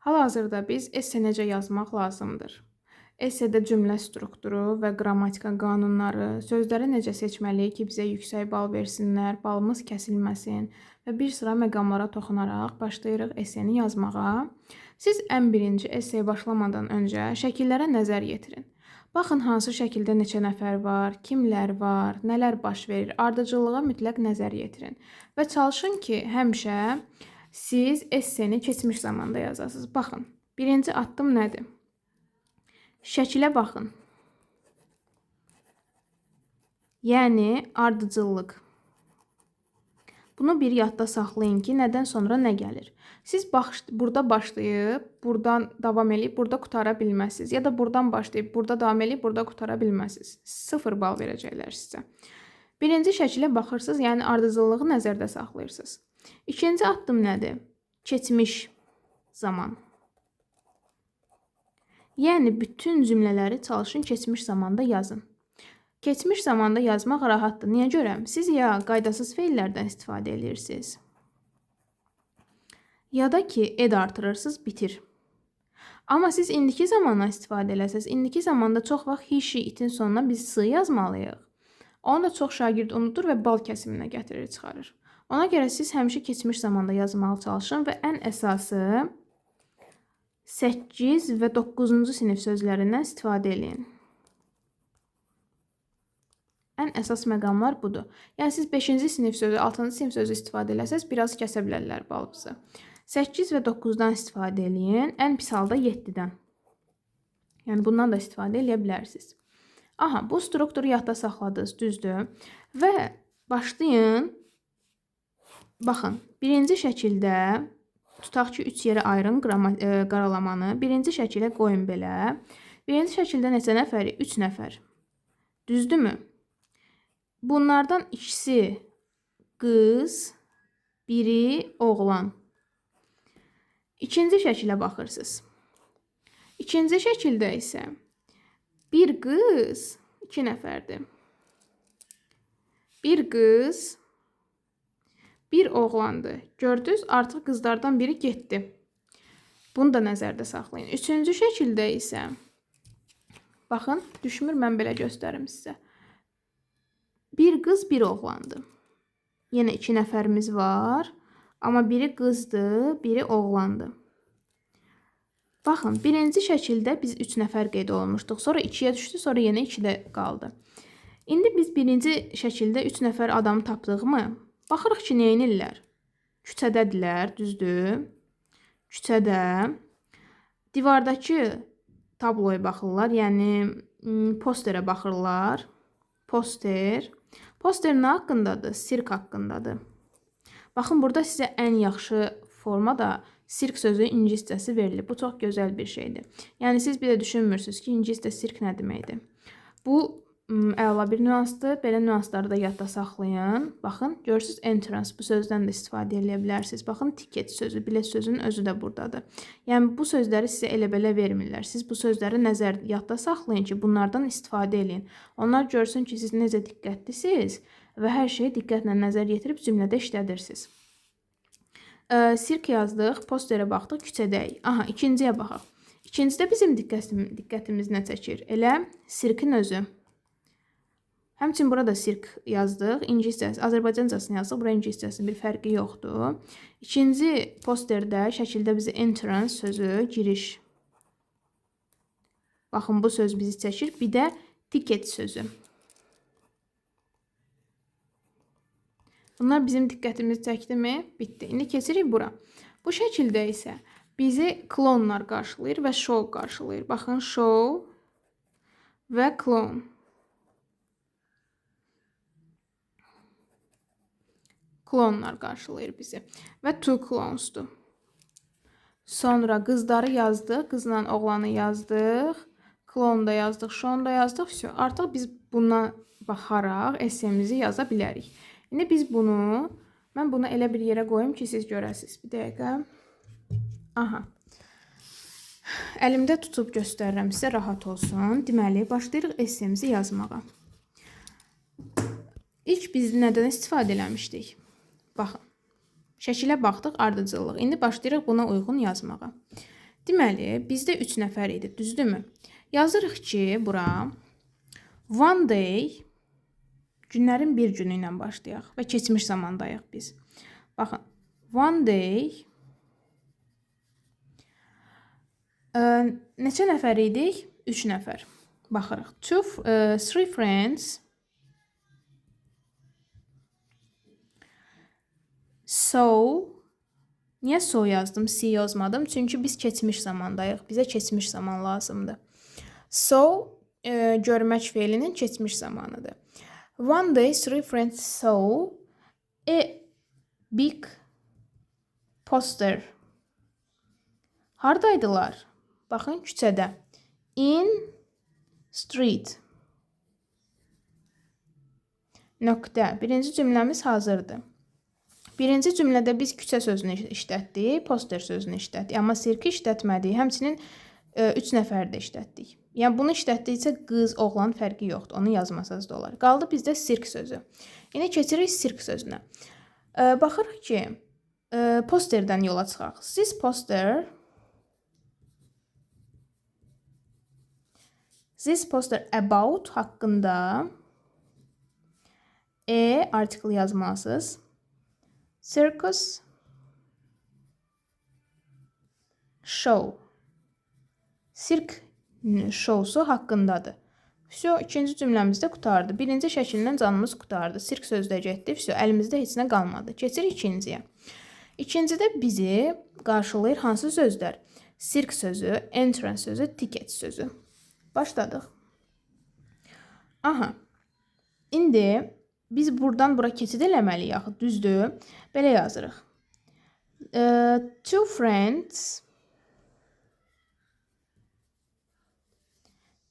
Hal-hazırda biz esse necə yazmaq lazımdır? Essedə cümlə strukturu və qrammatika qanunları, sözləri necə seçməliyik ki, bizə yüksək bal versinlər, balımız kəsilməsin və bir sıra məqamlara toxunaraq başlayırıq esseni yazmağa. Siz ən birinci esseye başlamadan öncə şəkillərə nəzər yetirin. Baxın, hansı şəkildə neçə nəfər var, kimlər var, nələr baş verir, ardıcıllığa mütləq nəzər yetirin və çalışın ki, həmişə siz esseni keçmiş zamanda yazasınız. Baxın, birinci addım nədir? Şəkilə baxın. Yəni, ardıcıllıq. Bunu bir yadda saxlayın ki, nədən sonra nə gəlir. Siz burada başlayıb, buradan davam edib, burada qutara bilməzsiniz. Ya da buradan başlayıb, burada davam edib, burada qutara bilməzsiniz. 0 bal verəcəklər sizə. Birinci şəkilə baxırsınız, yəni ardıcıllığı nəzərdə saxlayırsınız. İkinci addım nədir? Keçmiş zaman. Yəni, bütün cümlələri çalışın keçmiş zamanda yazın. Keçmiş zamanda yazmaq rahatdır. Niyə görə? Siz ya qaydasız feillərdən istifadə edirsiniz, ya da ki, ed artırırsınız, bitir. Amma siz indiki zamandan istifadə eləsəz, indiki zamanda çox vaxt he, she, itin sonuna biz sı yazmalıyıq. Onu da çox şagird unudur və bal kəsiminə gətirir, çıxarır. Ona görə siz həmişə keçmiş zamanda yazmağa çalışın və ən əsası 8 və 9-cu sinif sözlərindən istifadə edin. Ən əsas məqamlar budur. Yəni, siz 5-ci sinif sözü, 6-cı sinif sözü istifadə eləsəz, biraz kəsə bilərlər balınızı. 8 və 9-dan istifadə edin, ən pis halda 7-dən. Yəni, bundan da istifadə edə bilərsiniz. Aha, bu strukturu yadda saxladınız, düzdür. Və başlayın. Baxın, birinci şəkildə tutaq ki, 3 yerə ayırın qaralamanı. Birinci şəkilə qoyun belə. Birinci şəkildə neçə nəfəri? 3 nəfər. Düzdürmü? Bunlardan ikisi qız, biri oğlan. İkinci şəkilə baxırsınız. İkinci şəkildə isə bir qız 2 nəfərdir. Bir qız, bir oğlandır. Gördünüz, artıq qızlardan biri getdi. Bunu da nəzərdə saxlayın. Üçüncü şəkildə isə, baxın, düşmür, mən belə göstərim sizə. Bir qız, bir oğlandır. Yenə 2 nəfərimiz var. Amma biri qızdır, biri oğlandır. Baxın, birinci şəkildə biz 3 nəfər qeyd olmuşduq. Sonra 2-yə düşdü, sonra yenə 2-də qaldı. İndi biz birinci şəkildə 3 nəfər adamı tapdığımı, baxırıq ki, nə edirlər? Küçədədirlər, düzdür? Küçədə. Divardakı tabloya baxırlar, yəni posterə baxırlar. Poster. Poster nə haqqındadır? Sirk haqqındadır. Baxın, burada sizə ən yaxşı formada sirk sözü ingiliscəsi verilir. Bu çox gözəl bir şeydir. Yəni, siz bir də düşünmürsünüz ki, ingiliscə sirk nə deməkdir? Bu, əla bir nüansdır. Belə nüansları da yadda saxlayın. Baxın, görürsünüz, entrance bu sözdən də istifadə edə bilərsiniz. Baxın, ticket sözü, bilet sözünün özü də buradadır. Yəni, bu sözləri sizə elə-belə vermirlər. Siz bu sözləri yadda saxlayın ki, bunlardan istifadə edin. Onlar görsün ki, siz necə diqqətlisiniz və hər şeyi diqqətlə nəzər yetirib cümlədə işlədirsiniz. Sirk yazdıq, posterə baxdıq, küçədəyik. Aha, ikinciyə baxaq. İkincidə bizim diqqətimiz nə çəkir? Elə sirkin özü. Həmçin burada sirk yazdıq, ingiliscəsi, Azərbaycancasını yazdıq, bura ingiliscəsinin bir fərqi yoxdur. İkinci posterdə, şəkildə bizi entrance sözü, giriş. Baxın, bu söz bizi çəkir. Bir də ticket sözü. Bunlar bizim diqqətimizi çəkdimi? Bitdi. İndi keçirik bura. Bu şəkildə isə bizi klonlar qarşılayır və show qarşılayır. Baxın, show və clone. Klonlar qarşılayır bizi. Və two clonesdur. Sonra qızları yazdıq, qızla oğlanı yazdıq, klonu da yazdıq, show da yazdıq. Artıq biz buna baxaraq essemizi yaza bilərik. İndi biz bunu, mən bunu elə bir yerə qoyum ki, siz görəsiniz. Bir dəqiqə. Aha. Əlimdə tutub göstərirəm sizə, rahat olsun. Deməli, başlayırıq essemizi yazmağa. İlk biz nədən istifadə eləmişdik? Baxın, şəkilə baxdıq, ardıcıllıq. İndi başlayırıq buna uyğun yazmağa. Deməli, bizdə 3 nəfər idi, düzdürmü? Yazırıq ki, bura one day günlərin bir günü ilə başlayaq və keçmiş zamandayıq biz. Baxın, one day neçə nəfər idik? 3 nəfər. Baxırıq. Three friends. So, niyə so yazdım, C yazmadım? Çünki biz keçmiş zamandayıq. Bizə keçmiş zaman lazımdır. So, görmək fe'linin keçmiş zamanıdır. One day, three friends saw a big poster. Hardaydılar? Baxın, küçədə. In street. Nöqtə. Birinci cümləmiz hazırdır. Birinci cümlədə biz küçə sözünü işlətdik, poster sözünü işlətdik. Amma sirki işlətmədik. Həmçinin 3 nəfər də işlətdik. Yəni, bunu işlətdikcə qız, oğlan fərqi yoxdur. Onu yazmasaz da olar. Qaldı bizdə sirk sözü. İndi keçirik sirk sözünə. Baxırıq ki, posterdən yola çıxaq. This poster about haqqında article yazmalısınız. Circus show. Sirk şousu haqqındadır. Vəsə, ikinci cümləmizdə qutardı. Birinci şəkildən canımız qutardı. Sirk sözdə getdi. Vəsə, əlimizdə heç nə qalmadı. Keçirik ikinciyə. İkincidə bizi qarşılayır hansı sözlər? Sirk sözü, entrance sözü, ticket sözü. Başladıq. Aha. İndi biz buradan bura keçid eləməliyik, düzdür? Belə yazırıq. Two friends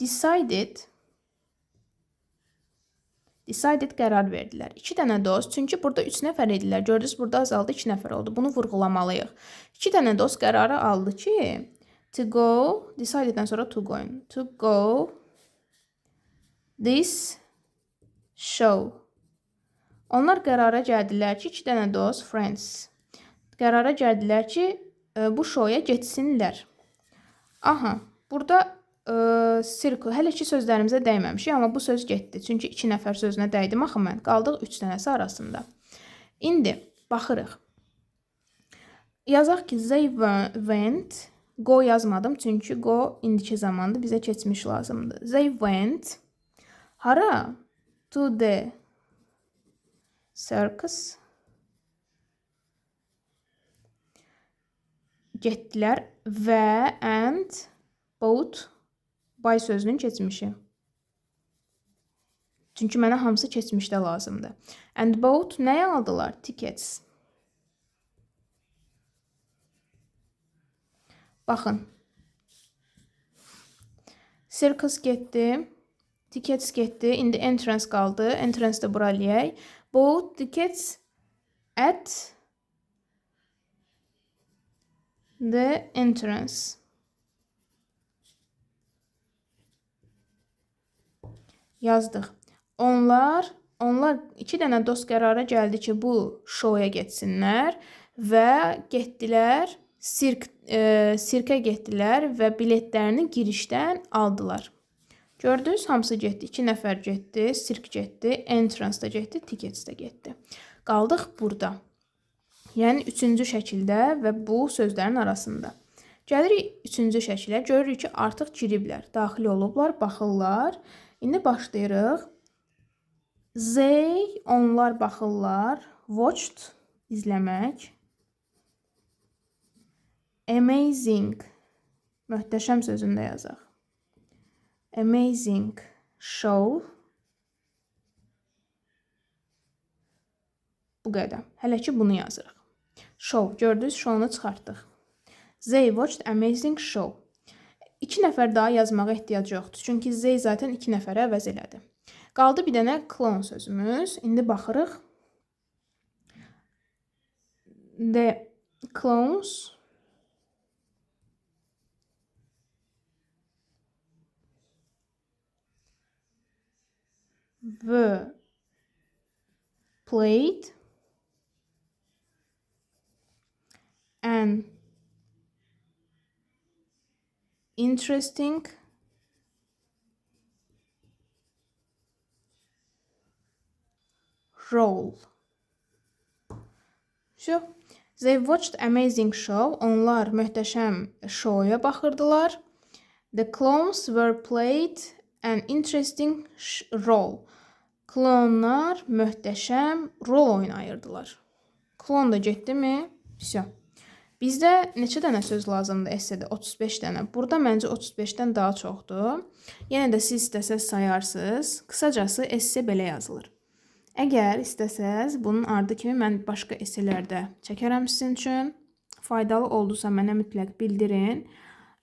decided qərar verdilər. 2 dənə dost, çünki burada 3 nəfər idilər. Gördünüz, burada azaldı, 2 nəfər oldu. Bunu vurğulamalıyıq. 2 dənə dost qərarı aldı ki, to go, decideddən sonra to go this show. Onlar qərara gəldilər ki, 2 dənə dost, friends, qərara gəldilər ki, bu şoya getsinlər. Aha, burada circle, hələ ki sözlərimizə dəyməmişik, amma bu söz getdi. Çünki 2 nəfər sözünə dəydim axı mən. Qaldıq 3 dənəsi arasında. İndi, baxırıq. Yazaq ki, they went, go yazmadım, çünki go indiki zamandır, bizə keçmiş lazımdır. They went, hara? To the circus. Getdilər və and bought by sözünün keçmişi. Çünki mənə hamısı keçmişdə lazımdır. And bought nəyə aldılar? Tickets. Baxın. Circus getdi. Tickets getdi. İndi entrance qaldı. Entrance də bura eləyək. Bought tickets at the entrance. Yazdıq. Onlar 2 dənə dost qərara gəldi ki, bu şoya getsinlər və getdilər, sirkə getdilər və biletlərini girişdən aldılar. Gördünüz, hamısı getdi. 2 nəfər getdi, sirk getdi, entrance da getdi, tickets də getdi. Qaldıq burada. Yəni, 3-cü şəkildə və bu sözlərin arasında. Gəlirik 3-cü şəkilə. Görürük ki, artıq giriblər, daxil olublar, baxırlar. İndi başlayırıq. They, onlar baxırlar. Watched, izləmək. Amazing, möhtəşəm sözündə yazaq. Amazing show. Bu qədər. Hələ ki, bunu yazırıq. Show, gördünüz, show'unu çıxartdıq. They watched amazing show. 2 nəfər daha yazmağa ehtiyac yoxdur. Çünki they zaten 2 nəfərə əvəz elədi. Qaldı bir dənə clown sözümüz. İndi baxırıq. The clowns were played an interesting role. Şu, they watched amazing show. Onlar möhtəşəm şouya baxırdılar. The clowns were played an interesting role. Klonlar möhtəşəm rol oynayırdılar. Klon da getdi mi? Всё. Bizdə neçə dənə söz lazımdır essedə? 35 dənə. Burada məncə 35-dən daha çoxdur. Yenə də siz istəsəz sayarsınız. Qısacası esse belə yazılır. Əgər istəsəz, bunun ardı kimi mən başqa esselərdə çəkərəm sizin üçün. Faydalı oldusa mənə mütləq bildirin.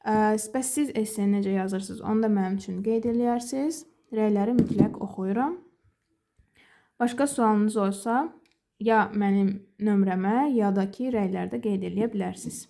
Bəs siz esse necə yazırsınız, onu da mənim üçün qeyd eləyərsiniz. Rəyləri mütləq oxuyuram. Başqa sualınız olsa, ya mənim nömrəmə, ya da ki, rəylərdə qeyd eləyə bilərsiniz.